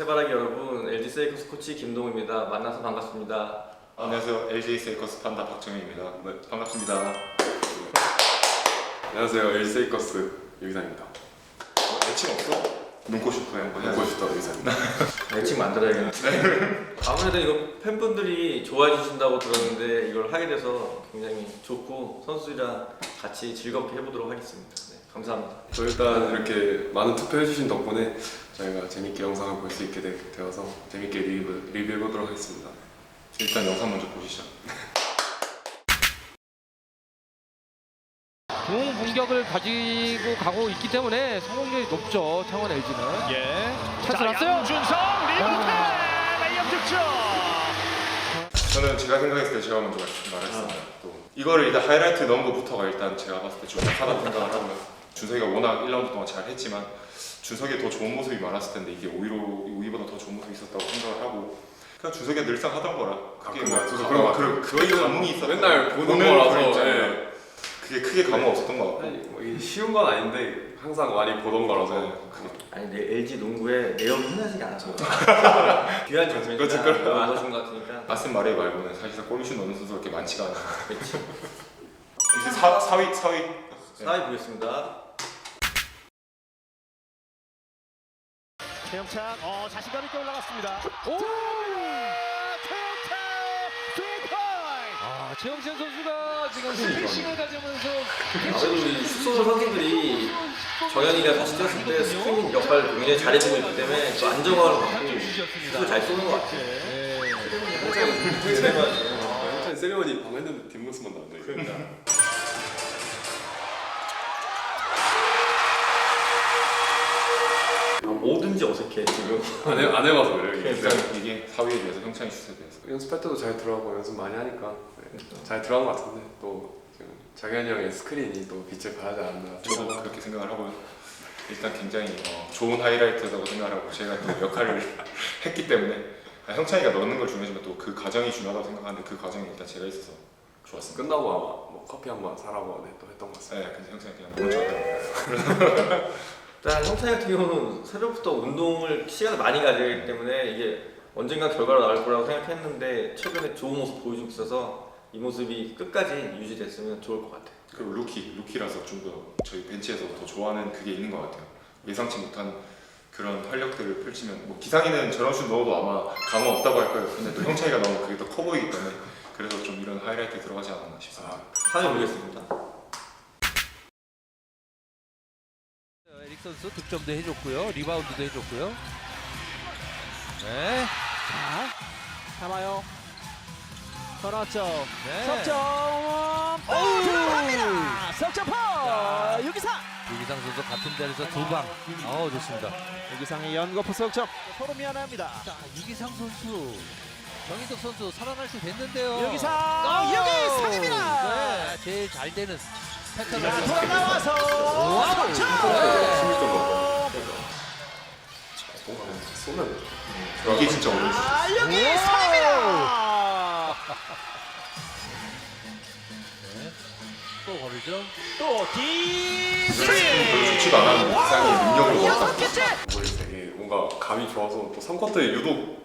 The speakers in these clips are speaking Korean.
해바라기 여러분, LG 세이커스 코치 김동우입니다. 만나서 반갑습니다. 안녕하세요. LG 세이커스 판다 박정현입니다. 네, 반갑습니다. 안녕하세요. LG 세이커스 유기상입니다. 애칭 없어? 눈코 슈퍼야. 눈코 슈터 유기상입니다. 애칭 만들어야겠네. 아무래도 이거 팬분들이 좋아해 주신다고 들었는데 이걸 하게 돼서 굉장히 좋고 선수들이랑 같이 즐겁게 해보도록 하겠습니다. 네, 감사합니다. 저 일단 이렇게 많은 투표해주신 덕분에 저희가 재밌게 영상을 볼 수 있게 되어서 재밌게 리뷰해보도록 하겠습니다. 일단 영상 먼저 보시죠. 좋은 공격을 가지고 가고 있기 때문에 성공률이 높죠. 창원 LG는. 예. 찬스 났어요? 양준성 리버테 레이업 득점. 저는 제가 생각했을 때 제가 먼저 말했습니다. 또 이거를 일단 하이라이트 넣은 것부터가 일단 제가 봤을 때 중요하다고 생각을 하고요. 준석이가 워낙 1라운드 동안 잘 했지만 준석이 더 좋은 모습이 많았을 텐데 이게 오히보다 더 좋은 모습이 있었다고 생각을 하고 그냥 준석이가 늘상 하던 거라 그게 그런 감흥이 있었던 맨날 보는 거라서 그게 크게 감흥 없었던 것 같고 뭐 이게 쉬운 건 아닌데 항상 많이 보던 거라서 아니 근데 LG 농구에 내용이 흔하지가 않아서 귀한 점이니까 넣어준 것 같으니까. 맞은 말에 말고는 사실상 골슛 넣는 선수가 그렇게 많지가 않아요. 그렇지. 이제 4위 4위 보겠습니다. 최영찬 자신감 있게 올라갔습니다. 오! 최영찬 3포인트. 최영찬 선수가 지금 스매싱을 가지면서 아무래도 우리 슛쏘는 선수들이 정현이가 다시 뛰었을 때 스크린 역할을 굉장히 잘해주고 있기 때문에 또 안정감을 갖고 슛을 잘 쏘는 것 같아요. 일단 세리머니 방금 했는데 뒷모습만 나왔네. 그러니까. 뭐든지 어색해 지금. 안 해봐서 그래요. 이게 4위에 비해서 형찬이 슛에 비해서 연습할 때도 잘 들어가고 연습 많이 하니까 잘 들어간 것 같은데 또 지금 장현이 형의 스크린이 또 빛을 발하지 않나. 저도 그렇게 생각을 하고요. 일단 굉장히 좋은 하이라이트라고 생각하고 제가 또 역할을 했기 때문에 형찬이가 넣는 걸 중요하지만 또 그 과정이 중요하다고 생각하는데 그 과정이 일단 제가 있어서 좋았습니다. 끝나고 아마 뭐 커피 한 번 사라고 또 했던 것 같습니다. 네, 근데 형찬이 그냥 너무 좋았다고. 일단 형찬이 같은 경우는 새벽부터 운동을 시간을 많이 가지기 때문에 이게 언젠가 결과가 나올 거라고 생각했는데 최근에 좋은 모습 보여주고 있어서 이 모습이 끝까지 유지됐으면 좋을 것 같아요. 그리고 루키라서 좀 더 저희 벤치에서 더 좋아하는 그게 있는 것 같아요. 예상치 못한 그런 활력들을 펼치면 뭐 기상이는 저런 슛 넣어도 아마 감흥 없다고 할 거예요. 근데 또 형차이가 너무 그게 더 커 보이기 때문에 그래서 좀 이런 하이라이트 들어가지 않았나 싶습니다. 3위 보겠습니다. 에릭 선수 득점도 해줬고요. 리바운드도 해줬고요. 네. 자, 담아요. 전화점. 네. 석점. 들어갑니다. 석점포. 유기상. 유기상 선수 같은 자리에서 두 방. 좋습니다. 유기상의 연거푸 석점. 서로 미안합니다. 자, 유기상 선수. 정희석 선수 살아날 수 됐는데요. 유기상. 유기상입니다. 네, 제일 잘 되는 패턴을 돌아 나와서 쏘면 이게 진짜 어려웠어요. 유기상입니다. 또 버리죠. 또 별로 D3. 좋지가 않았는데 기상이 능력을 여섯 넣었다. 개째. 머리 되게 뭔가 감이 좋아서 또 3쿼터에 유독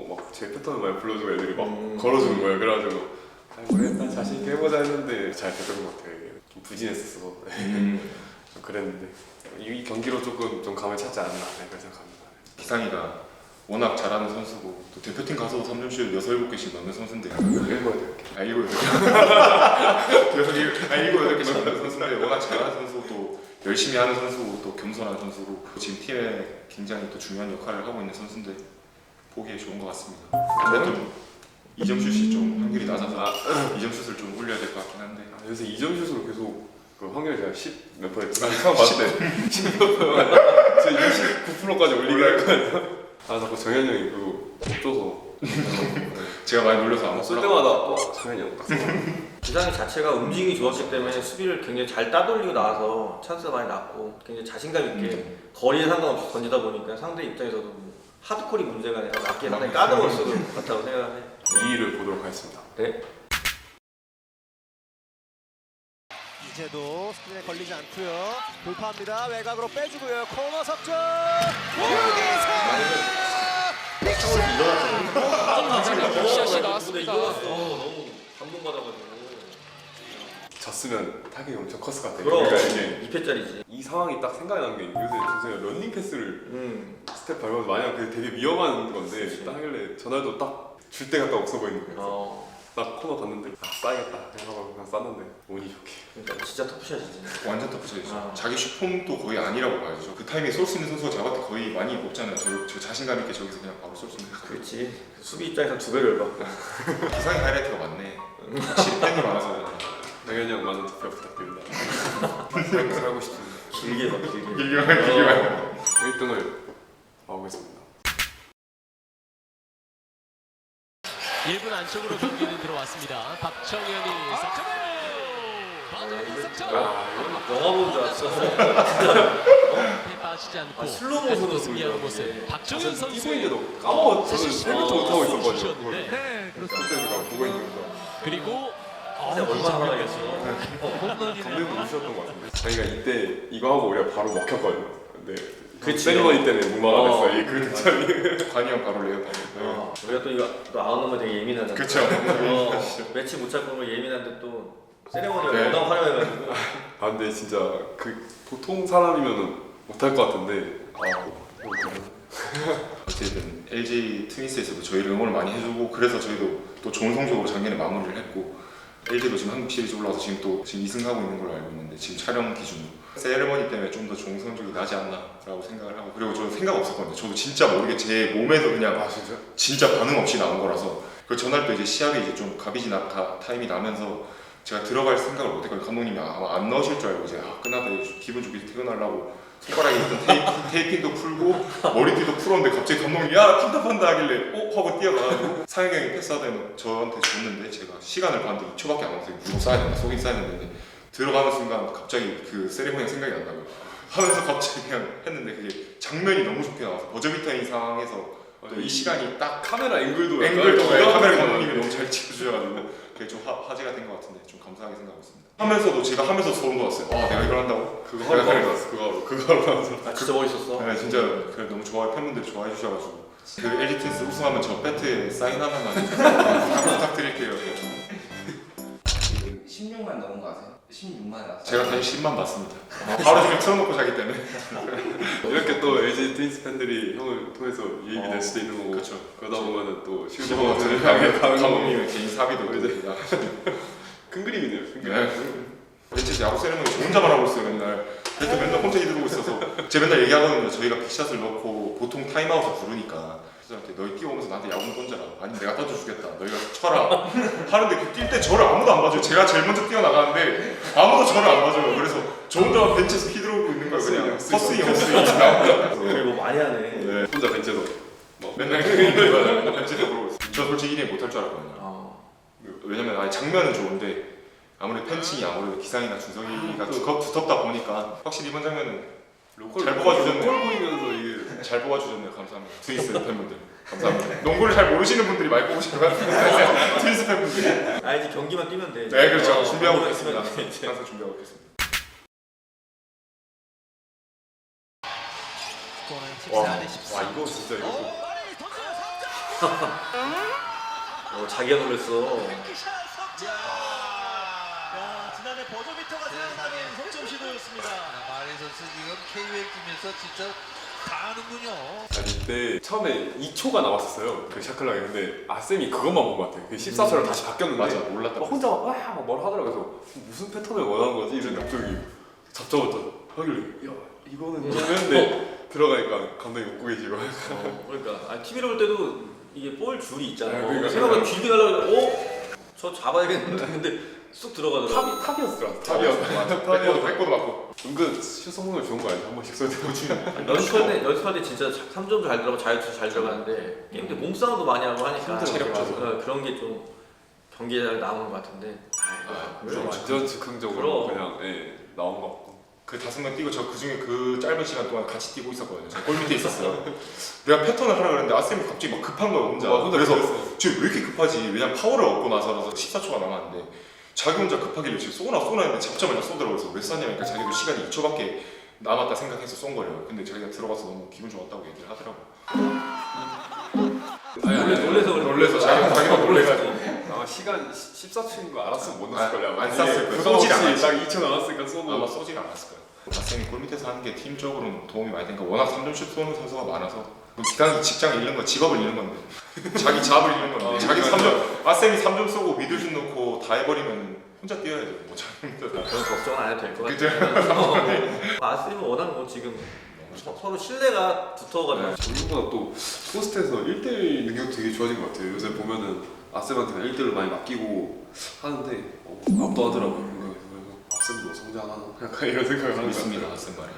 막 제 패턴을 많이 불러주고 애들이 막 걸어주는 거예요. 그래가지고 일단 자신 있게 해보자 했는데 잘 되던 것 같아요. 이게 좀 부진했어서 좀 그랬는데 이 경기로 조금 좀 감을 찾지 않았나 그렇게 생각합니다. 기상이가 워낙 잘하는 선수고 또 대표팀 가서도 3점슛 6, 7개씩 넣는 선수인데 읽어야 돼요. 7, 8개씩 넣는 선수인데 워낙 잘하는 선수고 또 열심히 하는 선수고 또 겸손한 선수고 지금 팀에 굉장히 또 중요한 역할을 하고 있는 선수인데 보기에 좋은 것 같습니다. 근데 또 2점 슛이 좀 확률이 낮아서 2점 슛을 좀 올려야 될 것 같긴 한데 요새 2점 슛으로 계속 그 확률이 제가 10몇 퍼센트 처음 봤을 때 10몇 퍼센트 29%까지 올리게 할 거예요. 자꾸 정현이 형이 그거 못 줘서 제가 많이 놀려서 안 쓸 먹더라고요. 때마다 정현이 형 딱 써. 기상이 자체가 움직임이 좋았기 때문에 수비를 굉장히 잘 따돌리고 나와서 찬스가 많이 났고 굉장히 자신감 있게 거리에 상관없이 던지다 보니까 상대 입장에서도 하드콜이 문제가 아니라 맞기에 상당히 까다로웠을 것 같다고 생각을 해요. 2위를 보도록 하겠습니다. 네. 이제도 스크린에 걸리지 않고요. 돌파합니다. 외곽으로 빼주고요. 코너 석점. 유기상. 창원에서 일어났잖아. 빅샷이 나왔습니다. 일어났어. 너무 감동받아가지고. 졌으면 타격이 엄청 컸을 것 같아요. 그럼 그러니까 이게 2패짜리지. 이 상황이 딱 생각이 나는 게 요새 준성이가 런닝 패스를 스텝 밟아서 마냥 그 되게 위험한 건데 그치. 딱 하길래 전날도 딱 줄 데가 딱 없어 보이는 거예요. 어. 딱 코너 갔는데 싸야겠다 그냥 하고 그냥 쌌는데 운이 좋게. 그러니까 진짜 터프샷이지. 완전 터프샷이죠. 아. 자기 슈폼도 거의 아니라고 봐야죠. 그 타이밍에 쏠 수 있는 선수가 저한테 거의 많이 없잖아요. 저 자신감 있게 저기서 그냥 바로 쏠 수 있는. 그렇지. 수비 입장에서 2배를 받고. 기상의 하이라이트가 많네. 확실히 팬이 많아서. 당연히 형 많은 투표 부탁드립니다. 살고 싶습니다. 길게 봐, 길게. 길게 가요. 1등을 하겠습니다. 1분 안쪽으로 경기는 들어왔습니다. 박정현이 석점을 바로 석점. 영화 보는 줄 알았어. 빠지지 않고 아, 슬로우 모션으로 승리하는 보이더라고, 모습. 이게. 박정현 선수 이소인데도 까먹어. 저는 생각도 못하고 있었거든요. 네, 그때가 보고 있는 거. 그리고 근데 얼마나 하나겠어. 감독님 우셨던 것 같은데. 자기가 이때 이거 하고 우리가 바로 먹혔거든요. 근데 그치. 세리머니 때문에 무마가 됐어요. 이그 득점이. 관이 형 바로 레이업 우리가 또 이거 또 아웃넘어 되게 예민하잖아. 그쵸. 매치 못 잡고 거 예민한데 또 세레머니가 네. 워낙 화려해가지고. 아 근데 진짜 그 보통 사람이면은 못할 것 같은데. 어쨌든 LG 트윈스에서도 저희를 응원을 많이 해주고 그래서 저희도 또 좋은 성적으로 작년에 마무리를 했고 LG도 지금 한국 시리즈 올라와서 지금 2승하고 있는 걸로 알고 있는데 지금 촬영 기준으로 세레머니 때문에 좀 더 좋은 성적이 나지 않나라고 생각을 하고 그리고 저는 생각 없었거든요. 저도 진짜 모르게 제 몸에서 그냥 진짜 반응 없이 나온 거라서 그 전날 또 이제 시합이 이제 좀 가비지 타임이 나면서 제가 들어갈 생각을 못했거든요. 감독님이 아마 안 넣으실 줄 알고 이제 끝나다 기분 좋게 퇴근하려고 손가락에 있던 테이핑도 풀고 머리띠도 풀었는데 갑자기 감독님이 야 핀탑한다 하길래 하고 뛰어가가지고 상혁이 형이 패스하다 저한테 줬는데 제가 시간을 봤는데 2초밖에 안 남았어요. 무조건 쏴야 된다 속인 쏴야 되는데 들어가는 순간 갑자기 그 세리머니 생각이 난다고요. 하면서 갑자기 그냥 했는데 그게 장면이 너무 좋게 나와서 버저비터인 상황에서 또 이 시간이 딱 카메라 앵글도 카메라 감독님이 너무 잘 찍어주셔가지고 그게 좀 화제가 된 것 같은데 좀 감사하게 생각하고 있습니다. 하면서도 제가 하면서 소름 돋았어요. 내가 이걸 한다고? 그거 하러 나왔어. 그거 하러 나왔어. 아 진짜 멋있었어. 네, 진짜 너무 팬분들이 좋아해 주셔가지고 그 LG 트윈스 우승하면 저 배트에 사인 하나만 부탁드릴게요. 지금 16만 넘은 거 아세요? 16만 나왔어요. 제가 다시 10만 받습니다. 하루 종일 틀어놓고 자기 때문에. 이렇게 또 LG 트윈스 팬들이 형을 통해서 유입이 될 수도 있는 거고 그렇죠. 그러다 보면은 또 실버가 실버가 가는 가는 감독님의 개인 사비도 이제 큰 그림이네요. 큰 그림. 네. 벤치 야구 세레머니 저 혼자만 하고 있어요 맨날. 그래서 맨날 혼자 이러고 있어서 제가 맨날 얘기하거든요. 저희가 빅샷을 넣고 보통 타임아웃을 부르니까 그래서 너희 뛰어오면서 나한테 야구 던져라. 아니 내가 던져주겠다. 너희가 쳐라. 하는데 그 뛸 때 저를 아무도 안 봐줘요. 제가 제일 먼저 뛰어나가는데 아무도 저를 안 봐줘요. 그래서 저 혼자 벤치에서 휘두르고 있는 거예요. 그냥 헛스윙 그리고 많이 하네. 네. 혼자 벤치에서 뭐 맨날 벤치에서 그러고 있어요. 저 솔직히 1위 못할 줄 알았거든요. 왜냐면 아니 장면은 좋은데 아무래도 팬층이 아무래도 기상이나 준석이가 두텁다 보니까 확실히 이번 장면은 잘 뽑아주셨네요. 로컬 보이면서 이게 잘 뽑아주셨네요. 감사합니다. 트윈스 팬분들 감사합니다. 농구를 잘 모르시는 분들이 많이 뽑으시는 것 같아요. 트윈스 팬분들이. 아 이제 경기만 뛰면 돼. 네 그렇죠. 준비하고 경기만 있습니다. 뛰면 돼, 이제. 항상 준비하고 있겠습니다. 스코어는 14 대 14. 와 이거 진짜 이거 자기가 놀랬어. 지난해 버저비터가 생각나는 석점 시도였습니다. 마리 선수 지금 KBL 뛰면서 진짜 다 하는군요. 아니 이때 처음에 2초가 나왔었어요 그 샤클락이. 근데 아쌤이 그것만 본 것 같아요. 그 14초로 다시 바뀌었는데 맞아 몰랐다. 막 혼자 막 뭐라 하더라고요. 그래서 무슨 패턴을 원하는 거지? 이랬는데 갑자기 잡자마자 하길래 야 이거는 했는데 들어가니까 감독님 웃고 계시고. 그러니까 TV로 볼 때도 이게 볼 줄이 있잖아요. 그러니까 생각보다 길게 날라가고 저 잡아야겠는데 근데 쑥 들어가더라고. 탑이었어. 탑이었어. 백보드 맞고. 은근 슛 성공률 좋은 거 아니야? 한 번씩 쏘야 연습할 때 진짜 3점도 잘 들어가고 자유투 잘 들어가는데 게임 때 몸싸움도 많이 하고 하니까 체력적으로. 그런 게 좀 경기에 잘 나오는 것 같은데. 완전 즉흥적으로 그럼. 그냥 나온 거 같고. 그 5명 뛰고 저 그중에 그 짧은 시간 동안 같이 뛰고 있었거든요. 제가 골 밑에 있었어요. 내가 패턴을 하라 그랬는데 아쌤이 갑자기 막 급한 거야 혼자. 그래서 지금 왜 이렇게 급하지? 왜냐면 파워를 얻고 나서 14초가 남았는데 자기 혼자 급하길래 지금 쏘나 했는데 잡자마자 쏘더라고요. 그래서 왜 쐈냐니까 자기도 시간이 2초밖에 남았다 생각해서 쏜 거예요. 근데 자기가 들어가서 너무 기분 좋았다고 얘기를 하더라고요. 놀래서 자기가 놀래가지고 아마 시간 14초인 거 알았으면 못 넣었을 걸요. 안 쐈을 거예요. 부담 쏘질 없이 않았지. 딱 2초 남았으니까 쏘고. 아마 쏘질 않았을 거예요. 박쌤이 골 밑에서 하는 게 팀적으로는 도움이 많이 되니까 워낙 3점슛 쏘는 선수가 많아서 기강 직장을 잃는 건 직업을 잃는 건데 자기 잡을 잃는 건데 자기 3점 박쌤이 3점 쏘고 미들슛 넣고 다 해버리면 혼자 뛰어야죠. 뭐 그런 걱정은 안 해도 될 것 같아요. 아스림은 워낙 뭐 지금 서로 신뢰가 붙어가지고 저희보다 또 포스트에서 1대1 능력 되게 좋아진 것 같아요. 요새 보면은 아쌤한테는 1대1로 많이 맡기고 하는데 압도하더라고요. 그래서 아쌤도 성장하나? 약간 이런 생각을 하는 것 있습니다. 같아요. 박쌤 말이.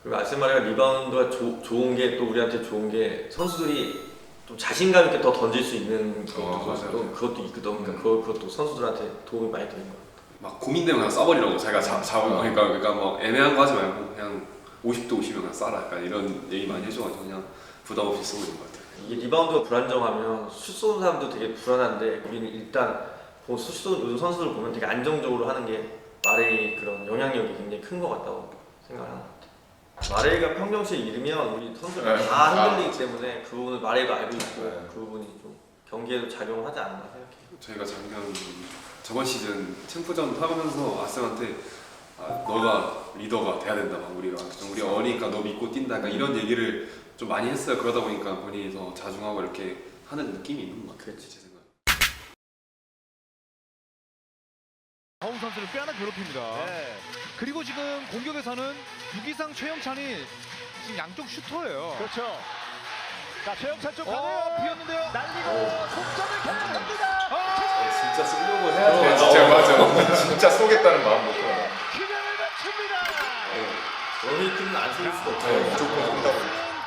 그리고 아스마리가 리바운드가 좋은 게 또 우리한테 좋은 게 선수들이 좀 자신감 있게 더 던질 수 있는 맞아요. 그것도 있거든. 그러니까 그것도 선수들한테 도움이 많이 되는 거야. 막 고민되면 그냥 쏴버리라고 자기가 잡으면 그러니까 뭐 애매한 거 하지 말고 그냥 50대 50이면 그냥 쏴라 약간 이런 얘기 많이 해줘가지고 그냥 부담 없이 쓰고 있는 것 같아요. 이게 리바운드가 불안정하면 슛 쏘는 사람도 되게 불안한데 우리는 일단 슛 쏘는 요즘 선수들 보면 되게 안정적으로 하는 게 마레이 그런 영향력이 굉장히 큰 것 같다고 생각하는 것 같아요. 마레이가 평정시에 잃으면 우리 선수들 네. 다 흔들리기 때문에 그 부분을 마레이도 알고 있고 네. 그 부분이 좀 경기에도 작용하지 않나 생각해요. 저희가 저번 시즌 챔프전 하면서 아쌤한테 너가 리더가 돼야 된다. 막 우리 어리니까 너 믿고 뛴다. 약간 이런 얘기를 좀 많이 했어요. 그러다 보니까 본인이 더 자중하고 이렇게 하는 느낌이 있는 것 같아요. 제 생각. 허웅 선수를 빼앗아 괴롭힙니다. 네. 그리고 지금 공격에서는 유기상 최영찬이 지금 양쪽 슈터예요. 그렇죠. 자, 최영찬 쪽 가네요. 비었는데요. 날리고 속점을 계속합니다. 진짜 쓰려고 해야 돼요. 진짜 맞아. 진짜 쏘겠다는 마음 먹고. 기량을 맞춥니다. 원희 팀은 안 쏠 수가 없어요. 네, 무조건 쏜다고.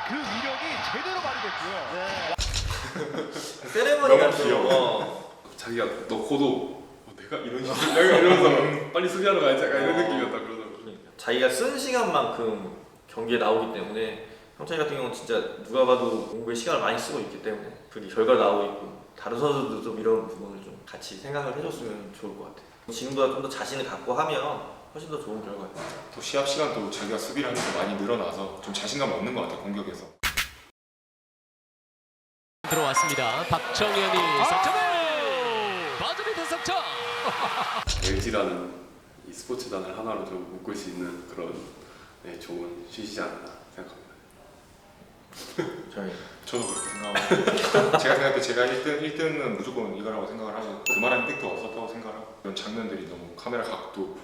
그 위력이 제대로 발휘됐고요. 네. 세레머니 너무 같은 귀여워. 거 자기가 넣고도 내가 이런 식으로 내가 이러면서 빨리 수비하러 가야지 약간 이런 느낌이었다 그러더라고요. 자기가 쓴 시간만큼 경기에 나오기 때문에 형찬이 같은 경우는 진짜 누가 봐도 공부에 시간을 많이 쓰고 있기 때문에 그게 결과가 나오고 있고 다른 선수들도 좀 이런 부분을 좀 같이 생각을 해줬으면 좋을 것 같아요. 지금보다 좀 더 자신을 갖고 하면 훨씬 더 좋은 결과가 있어요. 또 시합 시간도 자기가 수비를 하는 게 많이 늘어나서 좀 자신감 얻는 것 같아 공격에서. 들어왔습니다. 박정현이 석점을 버즈비터 석점. LG라는 이 스포츠단을 하나로 좀 묶을 수 있는 그런 좋은 슛이지 않나 생각합니다. 저도 그렇게 생각하고 제가 생각할 때 제가 1등은 무조건 이거라고 생각을 하고 그만한 임팩트가 없었다고 생각하고 이런 장면들이 너무 카메라 각도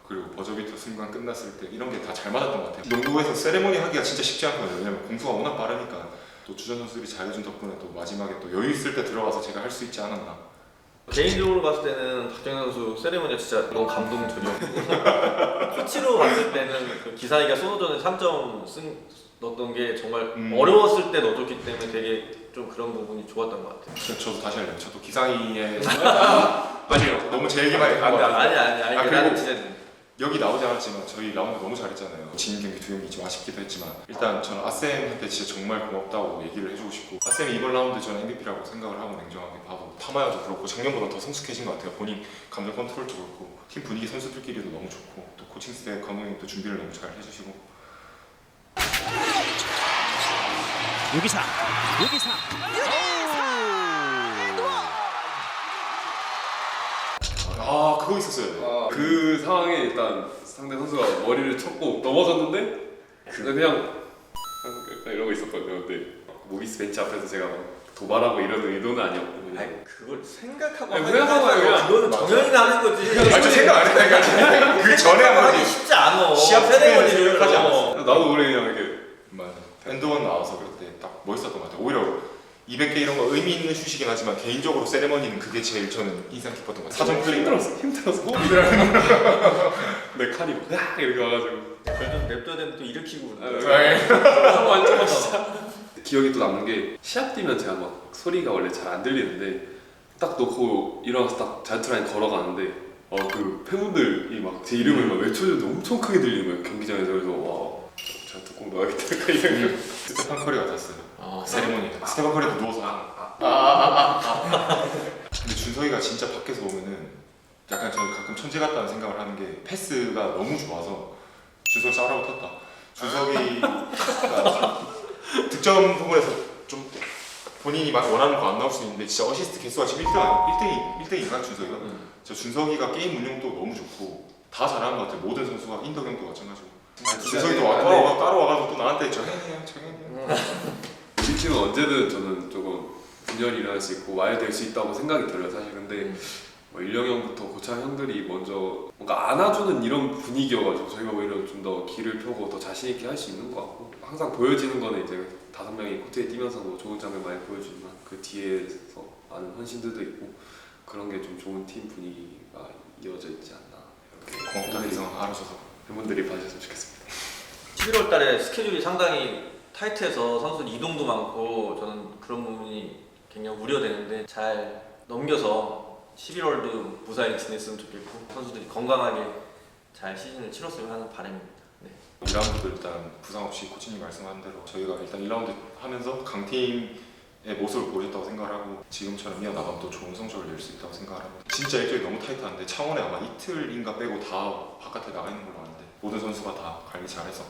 그리고 버저비터 순간 끝났을 때 이런 게 다 잘 맞았던 것 같아요. 농구에서 세레모니 하기가 진짜 쉽지 않거든요. 왜냐면 공수가 워낙 빠르니까 또 주전 선수들이 잘해준 덕분에 또 마지막에 또 여유 있을 때 들어가서 제가 할 수 있지 않았나. 개인적으로 봤을 때는 박정현 선수 세레머니가 진짜 너무 감동적이었고 코치로 봤을 때는 그 기사이가 소노전에 3점 넣었던 게 정말 어려웠을 때 넣어줬기 때문에 되게 좀 그런 부분이 좋았던 것 같아요. 저도 다시 하려고 저도 기상이의 아니요 너무 제 얘기만 했고 아니 그리고 나는 진짜 여기 나오지 않았지만 저희 라운드 너무 잘했잖아요. 진 경기 두 경기 좀 아쉽기도 했지만 일단 저는 아쌤한테 진짜 정말 고맙다고 얘기를 해주고 싶고 아쌤이 이번 라운드 저는 MVP라고 생각을 하고 냉정하게 봐도 타마야도 그렇고 작년보다 더 성숙해진 것 같아요. 본인 감정 컨트롤도 그렇고 팀 분위기 선수들끼리도 너무 좋고 또 코칭 스태프 감독님도 준비를 너무 잘 해주시고 유기상. 아 그거 있었어요. 그 상황에 일단 상대 선수가 머리를 쳤고 넘어졌는데 그냥 이러고 있었거든요. 근데 모비스 벤치 앞에서 제가 막 도발하고 이런 의도는 아니었고 그냥 아니 그걸 생각하고 아니, 하는 생각하고 거야. 그냥 그거는 정현이가 하는 거지. 저 생각 안 했다니까. 그 전에 한 하기 거지. 쉽지 않아. 시합 세레머니를 생각하지 않았어. 나도 오래 그냥 이렇게 맞아. 엔드원 나와서 그럴 때 딱 멋있었던 것 같아요. 오히려 200개 이런 거 의미 있는 슛이긴 하지만 개인적으로 세레머니는 그게 제일 저는 인상 깊었던 것 같아요. 사전 플레이 힘들어서 호흡이 들어가는 내 칸이 막 이렇게 와가지고 그걸 좀 냅둬야 되는데 또 일으키고 아, 그러더라고요. 완전 진짜 기억이 또 남는 게 시합 뛰면 제가 막 소리가 원래 잘 안 들리는데 딱 놓고 일어나서 딱 자유투라인 걸어가는데 그 팬분들이 막 제 이름을 막 외쳐주는데 엄청 크게 들리는 거예요 경기장에서. 그래서 와 자유투 꼭 넣어야겠다 약간 이런 스테판 커리 같았어요. 아, 세레모니. 스테판 커리도 누워서 근데 준석이가 진짜 밖에서 보면은 약간 저는 가끔 천재 같다는 생각을 하는 게 패스가 너무 좋아서 준석이 싸라고 탔다. 준석이가 득점 부분에서 좀 본인이 막 원하는 거 안 나올 수 있는데 진짜 어시스트 개수가 지금 1등인가 준석이가? 저 준석이가 게임 운영도 너무 좋고 다 잘하는 것 같아요. 모든 선수가 인덕형도 마찬가지고. 준석이도 따로 와가지고 또 나한테 정해요. 우리 팀은 언제든 저는 조금 분열이 일어날 수 있고 와야 될 수 있다고 생각이 들어요 사실. 근데 뭐 일령 형부터 고창 형들이 먼저 뭔가 안아주는 이런 분위기여가지고 저희가 오히려 좀 더 기를 펴고 더 자신 있게 할 수 있는 것 같고, 항상 보여지는 거는 이제 5명이 코트에 뛰면서 뭐 좋은 장면 많이 보여주지만 그 뒤에서 많은 헌신들도 있고 그런 게 좀 좋은 팀 분위기가 이어져 있지 않나. 이렇게 고맙다 이상 알아줘서 팬분들이 봐주셨으면 좋겠습니다. 11월 달에 스케줄이 상당히 타이트해서 선수 이동도 많고 저는 그런 부분이 굉장히 우려되는데 잘 넘겨서 11월도 무사히 지냈으면 좋겠고 선수들이 건강하게 잘 시즌을 치렀으면 하는 바람입니다. 네. 2라운드도 일단 부상 없이 코치님 말씀한 대로 저희가 일단 1라운드 하면서 강팀의 모습을 보였다고 생각하고 지금처럼 이어나가면 또 좋은 성적을 낼 수 있다고 생각합니다. 진짜 일정이 너무 타이트한데 창원에 아마 이틀인가 빼고 다 바깥에 나가 있는 걸로 아는데 모든 선수가 다 관리 잘해서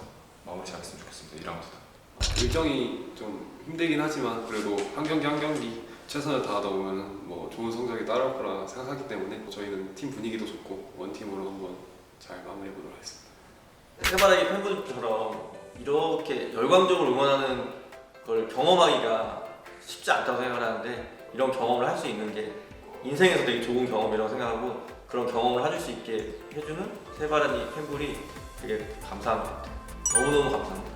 마무리 잘했으면 좋겠습니다. 2라운드. 일정이 좀 힘들긴 하지만 그래도 한 경기 한 경기 최선을 다하다 보면 뭐 좋은 성적이 따라올 거라 생각하기 때문에 저희는 팀 분위기도 좋고 원팀으로 한번 잘 마무리해 보도록 하겠습니다. 해바라기 팬분들처럼 이렇게 열광적으로 응원하는 걸 경험하기가 쉽지 않다고 생각을 하는데 이런 경험을 할 수 있는 게 인생에서 되게 좋은 경험이라고 생각하고 그런 경험을 해줄 수 있게 해주는 해바라기 팬분이 되게 감사한 것 같아요. 너무너무 감사합니다.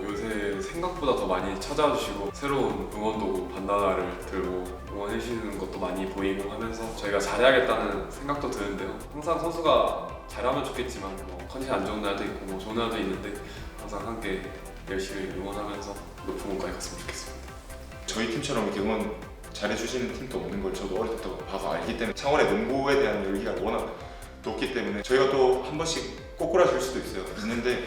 요새 생각보다 더 많이 찾아와 주시고 새로운 응원도구 반다나를 들고 응원해 주시는 것도 많이 보이고 하면서 저희가 잘해야겠다는 생각도 드는데요. 항상 선수가 잘하면 좋겠지만 뭐 컨디션 안 좋은 날도 있고 뭐 좋은 날도 있는데 항상 함께 열심히 응원하면서 높은 곳까지 갔으면 좋겠습니다. 저희 팀처럼 이렇게 응원 잘해주시는 팀도 없는 걸 저도 어릴 때부터 봐서 알기 때문에 창원의 농구에 대한 열기가 워낙 높기 때문에 저희가 또 한 번씩 꼬꾸라질 수도 있는데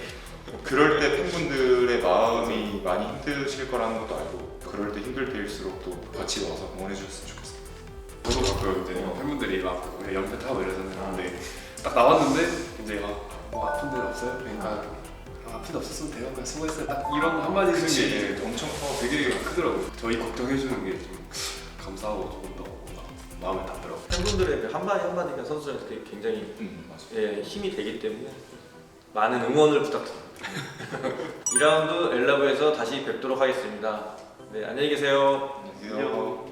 그럴 때 팬분들의 마음이 많이 힘드실 거라는 것도 알고 그럴 때 힘들 때일수록 또 같이 와서 응원해 주셨으면 좋겠습니다. 저도 가끔 이제 팬분들이 막 우리 연패 타고 이러잖아요. 근데 딱 나왔는데 이제 뭐 아픈 데는 없어요? 그러니까 아픈 데 없었으면 돼요. 그냥 수고했어요. 딱 이런 한마디 그치, 주는 게 엄청 커. 되게 크더라고요. 저희 걱정해 주는 게 좀 감사하고 조금 더 뭔가 마음에 닿더라고요. 팬분들의 그 한마디 한마디가 선수들한테 굉장히 맞아요. 힘이 되기 때문에 많은 응원을 부탁드립니다. 2라운드 엘라브에서 다시 뵙도록 하겠습니다. 네, 안녕히 계세요. 안녕히 계세요.